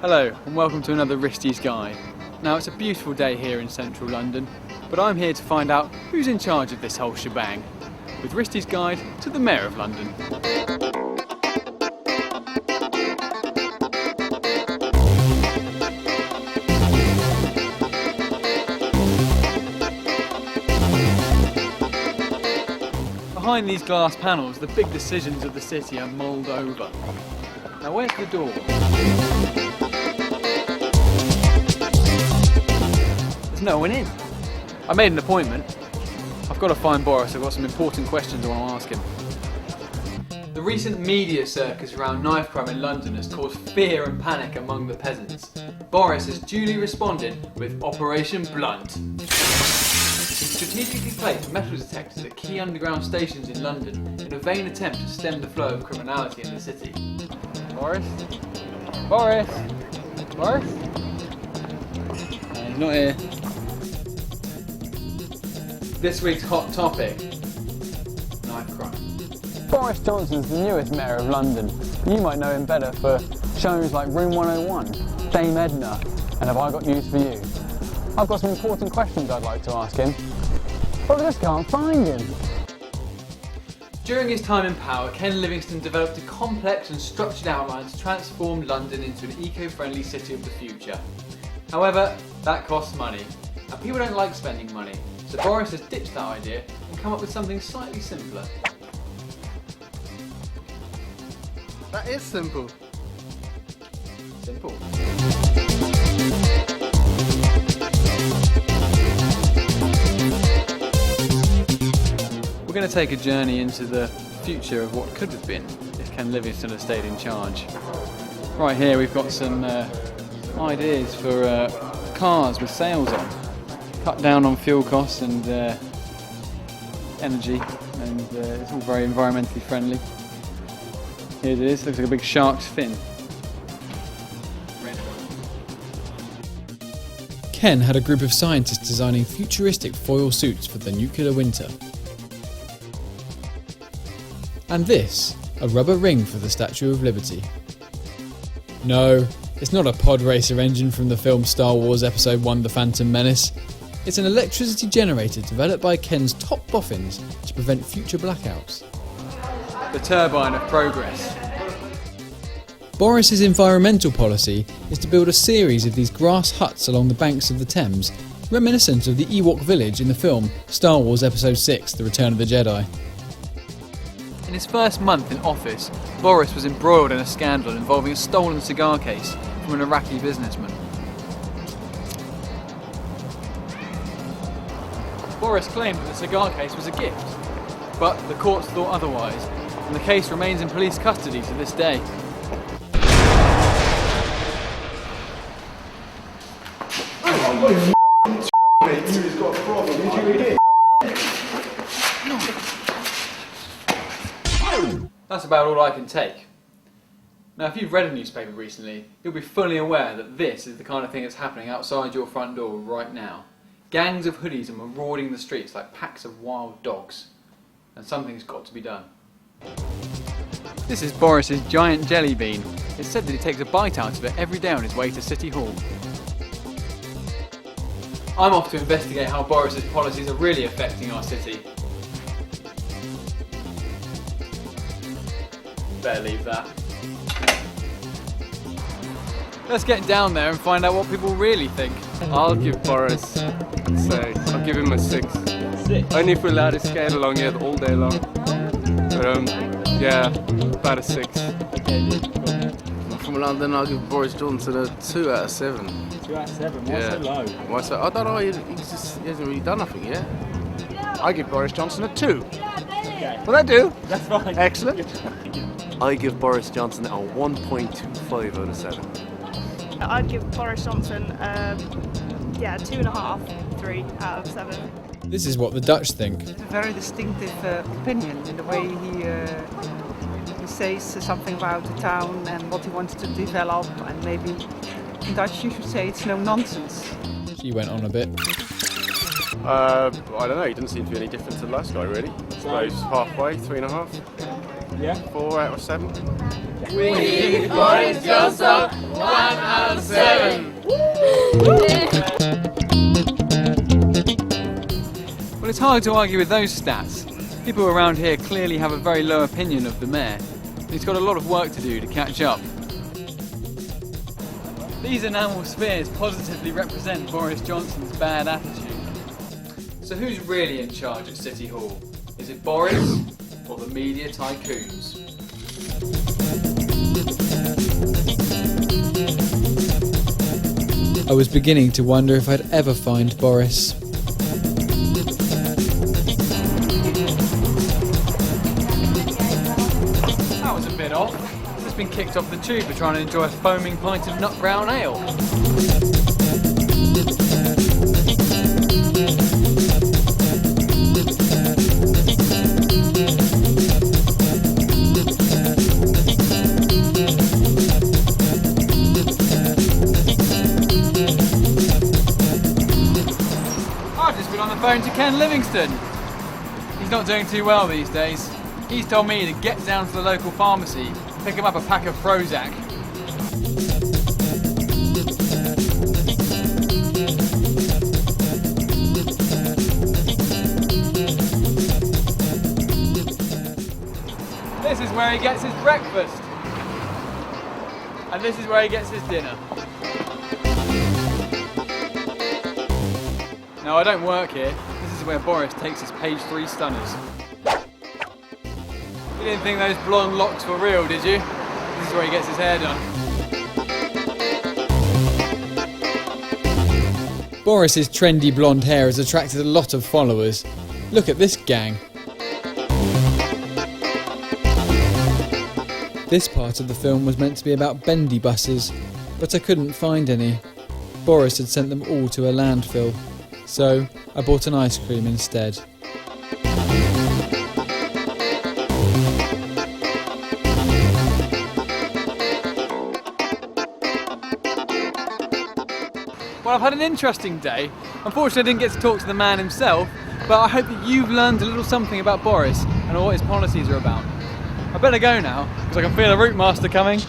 Hello and welcome to another Risty's Guide. Now it's a beautiful day here in central London, but I'm here to find out who's in charge of this whole shebang, with Risty's Guide to the Mayor of London. Behind these glass panels, the big decisions of the city are mulled over. Now where's the door? There's no one in. I made an appointment. I've got to find Boris. I've got some important questions I want to ask him. The recent media circus around knife crime in London has caused fear and panic among the peasants. Boris has duly responded with Operation Blunt. He strategically placed metal detectors at key underground stations in London in a vain attempt to stem the flow of criminality in the city. Boris? Boris? Boris? He's not here. This week's hot topic, knife crime. Boris Johnson's the newest Mayor of London. You might know him better for shows like Room 101, Dame Edna, and Have I Got News for You? I've got some important questions I'd like to ask him, but I just can't find him. During his time in power, Ken Livingstone developed a complex and structured outline to transform London into an eco-friendly city of the future. However, that costs money, and people don't like spending money. So Boris has ditched that idea and come up with something slightly simpler. That is simple. Simple. We're going to take a journey into the future of what could have been if Ken Livingstone had stayed in charge. Right here we've got some ideas for cars with sails on. Cut down on fuel costs and energy, and it's all very environmentally friendly. Here it is, looks like a big shark's fin. Ken had a group of scientists designing futuristic foil suits for the nuclear winter. And this, a rubber ring for the Statue of Liberty. No, it's not a pod racer engine from the film Star Wars Episode 1 The Phantom Menace. It's an electricity generator developed by Ken's top boffins to prevent future blackouts. The turbine of progress. Boris's environmental policy is to build a series of these grass huts along the banks of the Thames, reminiscent of the Ewok village in the film Star Wars Episode 6 The Return of the Jedi. In his first month in office, Boris was embroiled in a scandal involving a stolen cigar case from an Iraqi businessman. Boris claimed that the cigar case was a gift, but the courts thought otherwise, and the case remains in police custody to this day. That's about all I can take. Now, if you've read a newspaper recently, you'll be fully aware that this is the kind of thing that's happening outside your front door right now. Gangs of hoodies are marauding the streets like packs of wild dogs. And something's got to be done. This is Boris's giant jelly bean. It's said that he takes a bite out of it every day on his way to City Hall. I'm off to investigate how Boris's policies are really affecting our city. Better leave that. Let's get down there and find out what people really think. I'll give Boris, I'll give him a 6. 6? Only if we're allowed to skate along here all day long. But yeah, about a 6. Okay, dude. Cool. From London, I'll give Boris Johnson a 2 out of 7. 2 out of 7? Why so low? Why so? I don't know, he hasn't really done nothing yet. I give Boris Johnson a 2. Okay. Will that do? That's fine. Excellent. I give Boris Johnson a 1.25 out of 7. I'd give Boris Johnson, 2.5, 3 out of 7. This is what the Dutch think. A very distinctive opinion in the way he says something about the town and what he wants to develop, and maybe in Dutch you should say it's no nonsense. She went on a bit. I don't know, he doesn't seem to be any different to the last guy really. I suppose halfway, 3.5. Yeah? 4 out of 7. We Boris Johnson 1 out of 7. Well, it's hard to argue with those stats. People around here clearly have a very low opinion of the mayor. He's got a lot of work to do to catch up. These enamel spheres positively represent Boris Johnson's bad attitude. So who's really in charge at City Hall? Is it Boris or the media tycoons? I was beginning to wonder if I'd ever find Boris. That was a bit off. He's been kicked off the tube for trying to enjoy a foaming pint of nut brown ale. I've just been on the phone to Ken Livingston. He's not doing too well these days. He's told me to get down to the local pharmacy, pick him up a pack of Prozac. This is where he gets his breakfast. And this is where he gets his dinner. No, I don't work here. This is where Boris takes his page 3 stunners. You didn't think those blonde locks were real, did you? This is where he gets his hair done. Boris's trendy blonde hair has attracted a lot of followers. Look at this gang. This part of the film was meant to be about bendy buses, but I couldn't find any. Boris had sent them all to a landfill, so I bought an ice cream instead. Well, I've had an interesting day. Unfortunately, I didn't get to talk to the man himself, but I hope that you've learned a little something about Boris and what his policies are about. I better go now, because I can feel a route master coming.